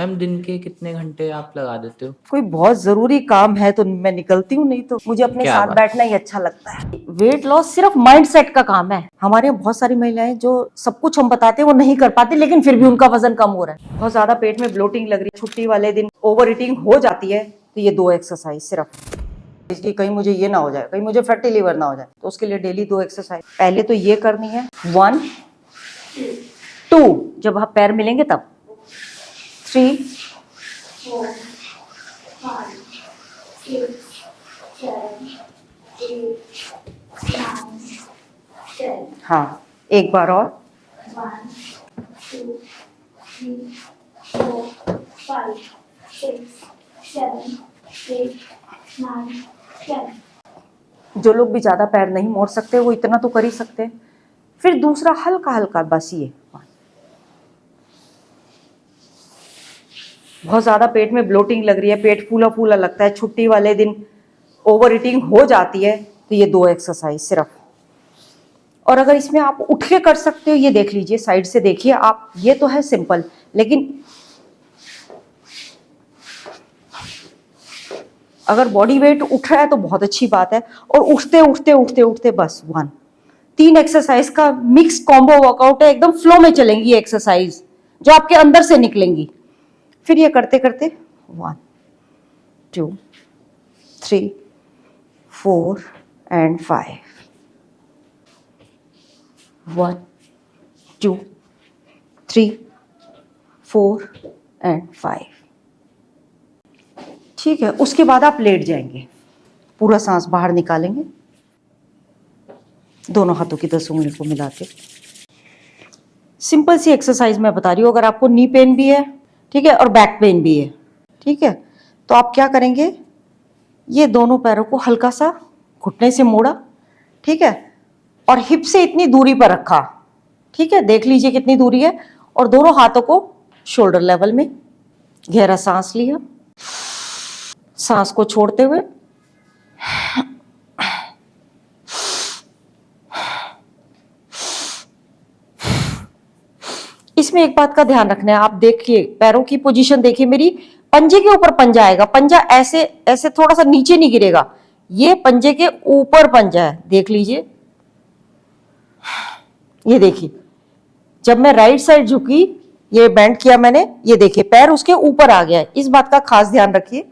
Ma'am दिन के कितने घंटे आप लगा देते हो? कोई बहुत जरूरी काम है तो मैं निकलती हूँ, नहीं तो मुझे अपने क्या साथ बात? बैठना ही अच्छा लगता है। वेट लॉस सिर्फ माइंड सेट का काम है। हमारे यहाँ बहुत सारी महिलाएं जो सब कुछ हम बताते हैं वो नहीं कर पाती, लेकिन फिर भी उनका वजन कम हो रहा है। बहुत ज्यादा पेट में ब्लोटिंग लग रही है, छुट्टी वाले दिन ओवर ईटिंग हो जाती है, तो ये 2 एक्सरसाइज सिर्फ, इसकी कहीं मुझे ये ना हो जाए, कहीं मुझे फैटी लिवर ना हो जाए, तो उसके लिए डेली 2 एक्सरसाइज। पहले तो ये करनी है 1 2, जब आप पैर मिलेंगे तब 3 4 5 6 7 8 9 10। हाँ, एक बार और 1 2 3 4 5 6 7 8 9 10। जो लोग भी ज्यादा पैर नहीं मोड़ सकते वो इतना तो कर ही सकते हैं। फिर दूसरा हल्का हल्का, बस ये बहुत ज्यादा पेट में ब्लोटिंग लग रही है, पेट फूला फूला लगता है, छुट्टी वाले दिन ओवर ईटिंग हो जाती है, तो ये 2 एक्सरसाइज सिर्फ। और अगर इसमें आप उठ के कर सकते हो, ये देख लीजिए, साइड से देखिए आप, ये तो है सिंपल, लेकिन अगर बॉडी वेट उठ रहा है तो बहुत अच्छी बात है। और उठते उठते उठते उठते बस 1 3 एक्सरसाइज का मिक्स कॉम्बो वर्कआउट है, एकदम फ्लो में चलेंगी एक्सरसाइज जो आपके अंदर से निकलेंगी। फिर ये करते करते 1 2 3 4 एंड 5 1 2 3 4 एंड 5। ठीक है, उसके बाद आप लेट जाएंगे, पूरा सांस बाहर निकालेंगे, दोनों हाथों की 10 उंगली को मिला के। सिंपल सी एक्सरसाइज मैं बता रही हूँ। अगर आपको नी पेन भी है, ठीक है, और बैक पेन भी है, ठीक है, तो आप क्या करेंगे, ये दोनों पैरों को हल्का सा घुटने से मोड़ा, ठीक है, और हिप से इतनी दूरी पर रखा, ठीक है, देख लीजिए कितनी दूरी है, और दोनों हाथों को शोल्डर लेवल में, गहरा सांस लिया, सांस को छोड़ते हुए इसमें एक बात का ध्यान रखना है, आप देखिए पैरों की पोजीशन देखिए, मेरी पंजे के ऊपर पंजा आएगा, पंजा ऐसे ऐसे थोड़ा सा नीचे नहीं गिरेगा, ये पंजे के ऊपर पंजा है, देख लीजिए, ये देखिए, जब मैं राइट साइड झुकी, ये बेंड किया मैंने, ये देखिए पैर उसके ऊपर आ गया है, इस बात का खास ध्यान रखिए।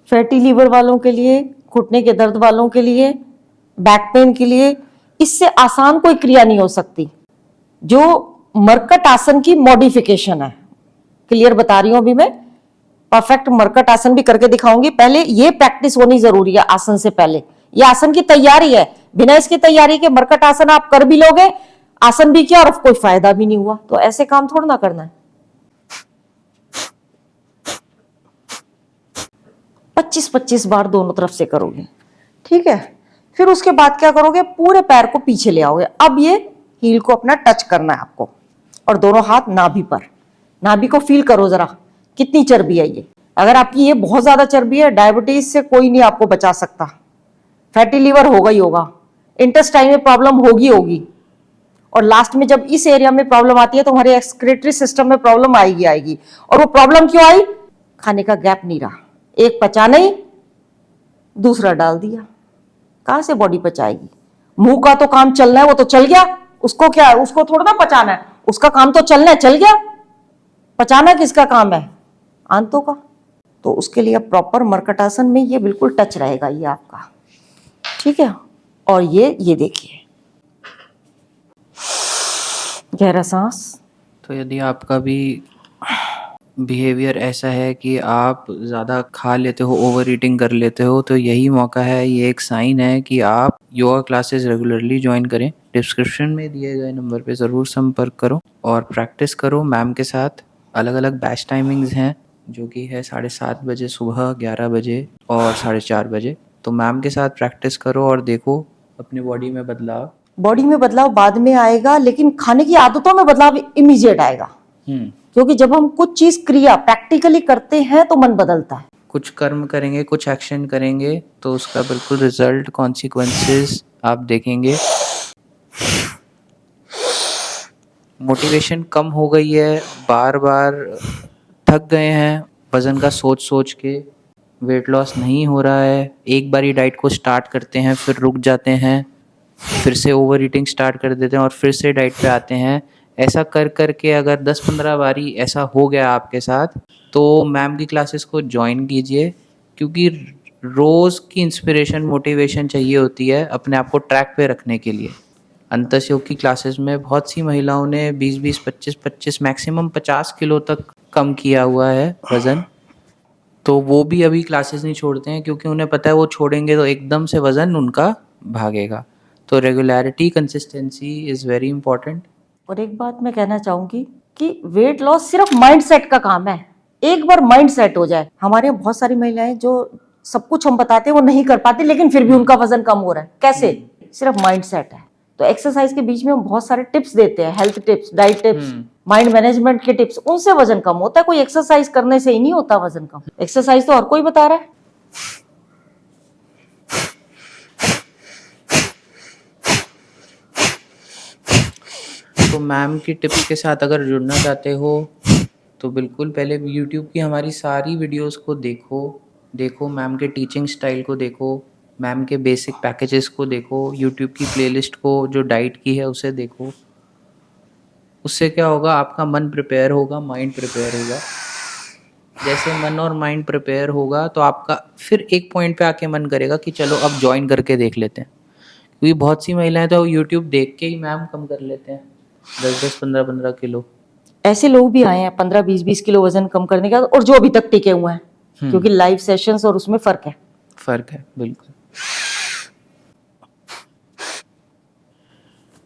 फैटी लीवर वालों के लिए, घुटने के दर्द वालों के लिए, बैक पेन के लिए इससे आसान कोई क्रिया नहीं हो सकती, जो मरकट आसन की मॉडिफिकेशन है। क्लियर बता रही हूं अभी मैं, परफेक्ट मरकट आसन भी करके दिखाऊंगी। पहले ये प्रैक्टिस होनी जरूरी है, आसन से पहले ये आसन की तैयारी है। बिना इसकी तैयारी के मरकट आसन आप कर भी लोगे, आसन भी किया और कोई फायदा भी नहीं हुआ, तो ऐसे काम थोड़ा ना करना है। 25-25 बार दोनों तरफ से करोगे, ठीक है। फिर उसके बाद क्या करोगे, पूरे पैर को पीछे ले आओगे। अब ये हील को अपना टच करना है आपको, और दोनों हाथ नाभि पर, नाभि को फील करो जरा, कितनी चर्बी है ये। अगर आपकी ये बहुत ज्यादा चर्बी है, डायबिटीज से कोई नहीं आपको बचा सकता, फैटी लीवर होगा ही होगा, इंटेस्टाइन में प्रॉब्लम होगी होगी, और लास्ट में जब इस एरिया में प्रॉब्लम आती है तो हमारे एक्सक्रीटरी सिस्टम में प्रॉब्लम आएगी आएगी। और वो प्रॉब्लम क्यों आई, खाने का गैप नहीं रहा, एक पचा नहीं, दूसरा डाल दिया, कहां से बॉडी पचाएगी। मुंह का तो काम चलना है, वो तो चल गया, उसको क्या है, उसको थोड़ा ना पचाना है, उसका काम तो चलना है, चल गया, पचाना किसका काम है, आंतों का। तो उसके लिए प्रॉपर मरकटासन में ये बिल्कुल टच रहेगा ये आपका, ठीक है। और ये देखिए, गहरा सांस। तो यदि आपका भी बिहेवियर ऐसा है कि आप ज़्यादा खा लेते हो, ओवर ईटिंग कर लेते हो, तो यही मौका है, ये एक साइन है कि आप योगा क्लासेस रेगुलरली ज्वाइन करें। डिस्क्रिप्शन में दिए गए नंबर पे ज़रूर संपर्क करो और प्रैक्टिस करो मैम के साथ। अलग अलग बैच टाइमिंग्स हैं, जो कि है 7:30 बजे सुबह, 11 बजे और 4:30 बजे। तो मैम के साथ प्रैक्टिस करो और देखो अपनी बॉडी में बदलाव। बॉडी में बदलाव बाद में आएगा, लेकिन खाने की आदतों में बदलाव इमीडिएट आएगा। क्योंकि जब हम कुछ चीज क्रिया प्रैक्टिकली करते हैं तो मन बदलता है। कुछ कर्म करेंगे, कुछ एक्शन करेंगे तो उसका बिल्कुल रिजल्ट, कॉन्सिक्वेंसेस आप देखेंगे। मोटिवेशन कम हो गई है, बार बार थक गए हैं वज़न का सोच सोच के, वेट लॉस नहीं हो रहा है, एक बार ही डाइट को स्टार्ट करते हैं फिर रुक जाते हैं, फिर से ओवर ईटिंग स्टार्ट कर देते हैं और फिर से डाइट पे आते हैं। ऐसा कर कर के अगर 10-15 बारी ऐसा हो गया आपके साथ, तो मैम की क्लासेस को ज्वाइन कीजिए, क्योंकि रोज़ की इंस्पिरेशन, मोटिवेशन चाहिए होती है अपने आप को ट्रैक पे रखने के लिए। अंतस योग की क्लासेस में बहुत सी महिलाओं ने 20-20, 25-25, मैक्सिमम 50 किलो तक कम किया हुआ है वज़न। तो वो भी अभी क्लासेस नहीं छोड़ते हैं, क्योंकि उन्हें पता है वो छोड़ेंगे तो एकदम से वज़न उनका भागेगा। तो regularity, consistency is very important. और एक बात मैं कहना चाहूंगी कि वेट लॉस सिर्फ माइंड सेट का काम है। एक बार माइंड सेट हो जाए, हमारे यहाँ बहुत सारी महिलाएं जो सब कुछ हम बताते हैं वो नहीं कर पाती, लेकिन फिर भी उनका वजन कम हो रहा है। कैसे? सिर्फ माइंड सेट है। तो एक्सरसाइज के बीच में हम बहुत सारे टिप्स देते हैं, health tips, diet tips, mind management के टिप्स, उनसे वजन कम होता है। कोई एक्सरसाइज करने से ही नहीं होता वजन कम। एक्सरसाइज तो हर कोई बता रहा है। तो मैम की टिप्स के साथ अगर जुड़ना चाहते हो तो बिल्कुल पहले यूट्यूब की हमारी सारी वीडियोस को देखो मैम के टीचिंग स्टाइल को देखो, मैम के बेसिक पैकेजेस को देखो, यूट्यूब की प्लेलिस्ट को जो डाइट की है उसे देखो। उससे क्या होगा, आपका मन प्रिपेयर होगा, माइंड प्रिपेयर होगा। जैसे मन और माइंड प्रिपेयर होगा तो आपका फिर एक पॉइंट पे आके मन करेगा कि चलो अब ज्वाइन करके देख लेते हैं। क्योंकि बहुत सी महिलाएं तो यूट्यूब देख के ही मैम कम कर लेते हैं 10-10, 15-15 किलो। ऐसे लोग भी आए हैं 15-20 किलो वजन कम करने का, और जो अभी तक टिके हुए हैं, क्योंकि लाइव सेशंस और उसमें फर्क है बिल्कुल।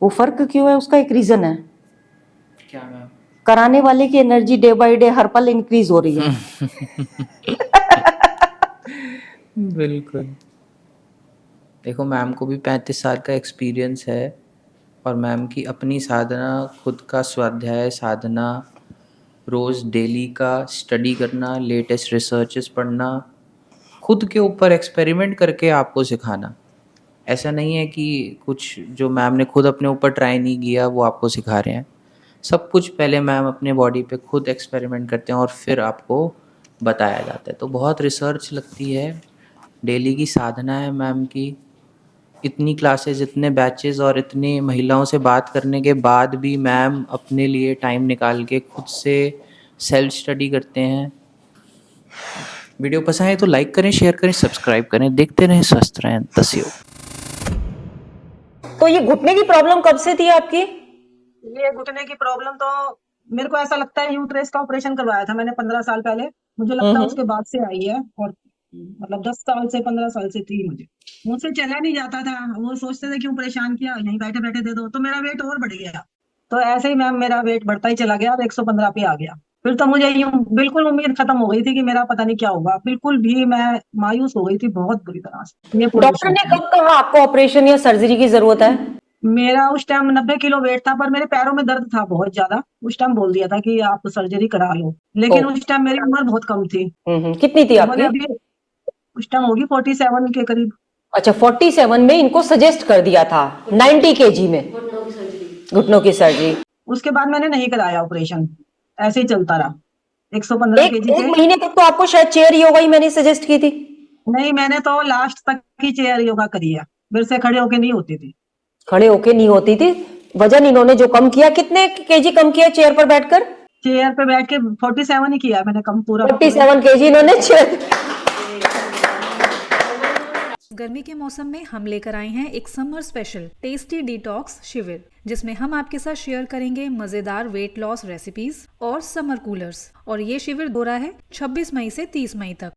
वो फर्क क्यों है, उसका एक रीजन है। क्या मैम? कराने वाले की एनर्जी डे बाय डे हर पल इंक्रीज हो रही है। बिल्कुल। देखो मैम को भी 35 साल का एक्सपीरियंस है, और मैम की अपनी साधना, खुद का स्वाध्याय साधना, रोज़ डेली का स्टडी करना, लेटेस्ट रिसर्चेस पढ़ना, खुद के ऊपर एक्सपेरिमेंट करके आपको सिखाना। ऐसा नहीं है कि कुछ जो मैम ने खुद अपने ऊपर ट्राई नहीं किया वो आपको सिखा रहे हैं। सब कुछ पहले मैम अपने बॉडी पे खुद एक्सपेरिमेंट करते हैं और फिर आपको बताया जाता है। तो बहुत रिसर्च लगती है, डेली की साधना है मैम की। इतनी क्लासेस, इतने बैचेस और इतनी महिलाओं से बात करने के बाद भी मैम अपने लिए टाइम निकाल के खुद से सेल्फ स्टडी करते हैं। वीडियो पसंद आए तो लाइक करें, शेयर करें, सब्सक्राइब करें। देखते रहें, स्वस्थ रहें। अंतस योग। तो ये घुटने की प्रॉब्लम कब से थी आपकी? ये घुटने की प्रॉब्लम तो मेरे को ऐसा लगता है यूट्रेस का ऑपरेशन करवाया था मैंने 15 साल पहले। मुझे लगता है उसके बाद से आई है, और मतलब 10 साल से 15 साल से थी मुझे। मुझसे चला नहीं जाता था, वो सोचते थे क्यों परेशान किया, यहीं बैठे बैठे दे दो, तो मेरा वेट और बढ़ गया। तो ऐसे ही मैम मेरा वेट बढ़ता ही चला गया और 115 पे आ गया। फिर तो मुझे यूं बिल्कुल उम्मीद खत्म हो गई थी कि मेरा पता नहीं क्या होगा। बिल्कुल भी मैं मायूस हो गई थी बहुत बुरी तरह से। ये डॉक्टर ने कब कहा आपको ऑपरेशन या सर्जरी की जरूरत है? मेरा उस टाइम 90 किलो वेट था, पर मेरे पैरों में दर्द था बहुत ज्यादा। उस टाइम बोल दिया था कि आप सर्जरी करा लो, लेकिन उस टाइम मेरी उम्र बहुत कम थी। कितनी थी तो मुझे आपकी? अभी उस टाइम होगी 47 के करीब। अच्छा, 47 में इनको सजेस्ट कर दिया था 90 केजी में घुटनों की सर्जरी। उसके बाद मैंने नहीं कराया ऑपरेशन, ऐसे ही चलता रहा 115 केजी एक के। महीने तक तो आपको शायद चेयर योगा ही मैंने सजेस्ट की थी। नहीं, मैंने तो लास्ट तक ही चेयर योगा करी है, मेरे से खड़े होके नहीं होती थी। खड़े होके नहीं होती थी। वजन इन्होंने जो कम किया, कितने केजी कम किया चेयर पर बैठकर? चेयर पे बैठ के 47 ही किया मैंने कम पूरा। 47 केजी इन्होंने चेयर। गर्मी के मौसम में हम लेकर आए हैं एक समर स्पेशल टेस्टी डिटॉक्स शिविर, जिसमें हम आपके साथ शेयर करेंगे मजेदार वेट लॉस रेसिपीज और समर कूलर्स। और ये शिविर हो रहा है 26 मई से 30 मई तक।